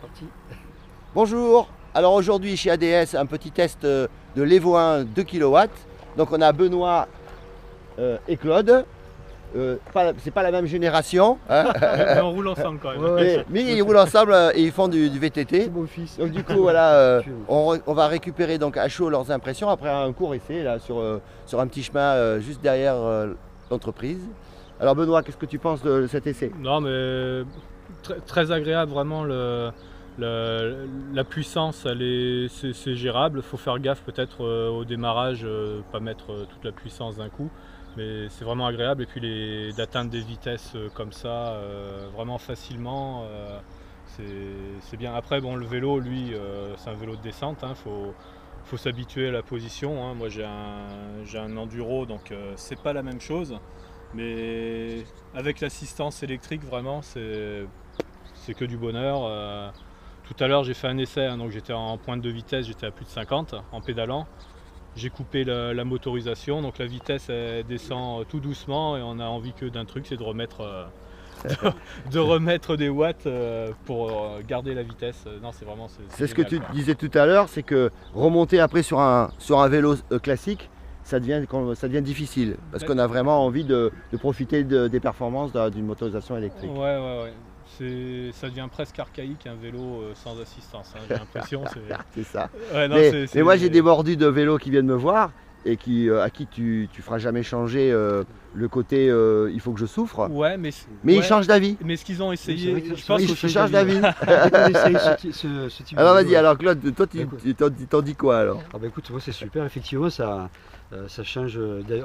parti. Bonjour, alors aujourd'hui chez ADS, un petit test de l'Evo 1 2 kW. Donc on a Benoît et Claude. C'est pas la même génération, hein. Mais on roule ensemble quand même. Mais ils roulent ensemble et ils font du VTT. C'est mon fils. Donc du coup voilà, on va récupérer donc à chaud leurs impressions après un court essai là, sur un petit chemin juste derrière l'entreprise. Alors Benoît, qu'est-ce que tu penses de cet essai? Non mais très agréable vraiment, la puissance c'est gérable. Il faut faire gaffe peut-être au démarrage, pas mettre toute la puissance d'un coup. Mais c'est vraiment agréable et puis d'atteindre des vitesses comme ça vraiment facilement, c'est bien. Après bon, le vélo lui c'est un vélo de descente, hein, faut s'habituer à la position, hein. Moi j'ai un enduro donc c'est pas la même chose, mais avec l'assistance électrique vraiment c'est que du bonheur. Tout à l'heure j'ai fait un essai, hein, donc j'étais en pointe de vitesse, j'étais à plus de 50 en pédalant. J'ai coupé la motorisation, donc la vitesse elle descend tout doucement et on a envie que d'un truc, c'est de remettre, des watts pour garder la vitesse. Non, c'est vraiment C'est ce que génial, tu quoi. disais tout à l'heure, c'est que remonter après sur un vélo classique, ça devient difficile parce qu'on a vraiment envie de profiter des performances d'une motorisation électrique. Ouais. Ça devient presque archaïque un vélo sans assistance, hein, j'ai l'impression. C'est ça. Ouais, non, mais moi j'ai des mordus de vélo qui viennent me voir et à qui tu feras jamais changer le côté il faut que je souffre. Ouais, Mais ouais, ils changent d'avis. Mais ce qu'ils ont essayé, vrai que je pense Ils que changent d'avis. ce type Alors de vas-y, vélo. alors Claude, toi tu t'en dis quoi alors? Ah bah écoute, moi c'est super, effectivement ça change,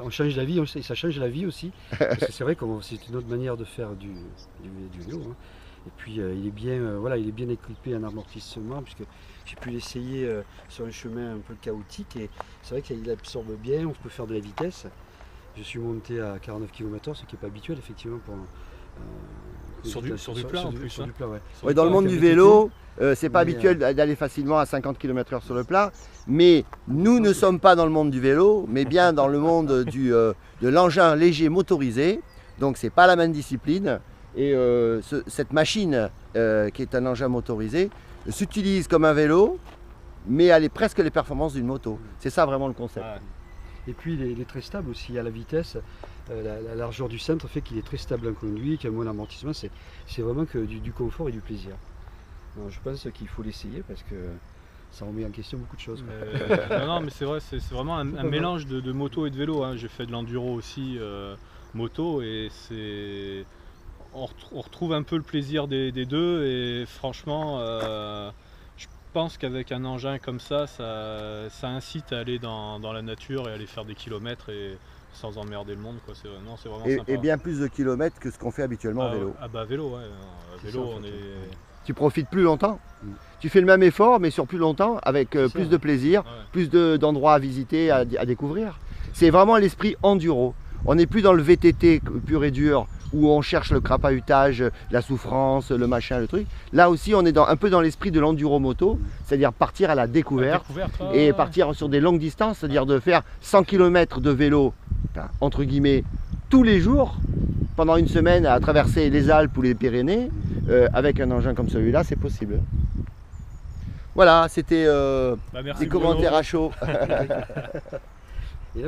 on change la vie, et ça change la vie aussi. Parce que c'est vrai que c'est une autre manière de faire du vélo, hein. Et puis il est bien, il est bien équipé en amortissement, puisque j'ai pu l'essayer sur un chemin un peu chaotique et c'est vrai qu'il absorbe bien, on peut faire de la vitesse. Je suis monté à 49 km/h, ce qui n'est pas habituel effectivement pour sur du plat en plus. sur du plat, ouais. Ouais, dans le monde du vélo, c'est pas habituel d'aller facilement à 50 km/h sur le plat, mais nous ne sommes pas dans le monde du vélo, mais bien dans le monde de l'engin léger motorisé, donc c'est pas la même discipline. Et cette machine qui est un engin motorisé s'utilise comme un vélo, mais elle est presque les performances d'une moto. C'est ça vraiment le concept. Ouais. Et puis il est très stable aussi à la vitesse. La largeur du centre fait qu'il est très stable en conduite, qu'il y a moins d'amortissement. C'est vraiment que du confort et du plaisir. Alors, je pense qu'il faut l'essayer parce que ça remet en question beaucoup de choses, quoi. Non, mais c'est vrai, c'est vraiment un mélange de moto et de vélo, hein. J'ai fait de l'enduro aussi, moto, et on retrouve un peu le plaisir des deux, et franchement, je pense qu'avec un engin comme ça incite à aller dans la nature et aller faire des kilomètres et sans emmerder le monde, quoi. C'est vraiment sympa. Et bien plus de kilomètres que ce qu'on fait habituellement en vélo. Ah bah vélo, ouais. Vélo, ça, en fait, Tu profites plus longtemps. Tu fais le même effort, mais sur plus longtemps, avec plus de plaisir, Ouais. plus d'endroits à visiter, à découvrir. C'est vraiment l'esprit enduro. On n'est plus dans le VTT pur et dur, où on cherche le crapahutage, la souffrance, le machin, le truc. Là aussi, on est un peu dans l'esprit de l'enduro moto, c'est-à-dire partir à la découverte et partir sur des longues distances, c'est-à-dire de faire 100 km de vélo, enfin, entre guillemets, tous les jours, pendant une semaine, à traverser les Alpes ou les Pyrénées, avec un engin comme celui-là, c'est possible. Voilà, c'était Merci des Bruno. commentaires à chaud.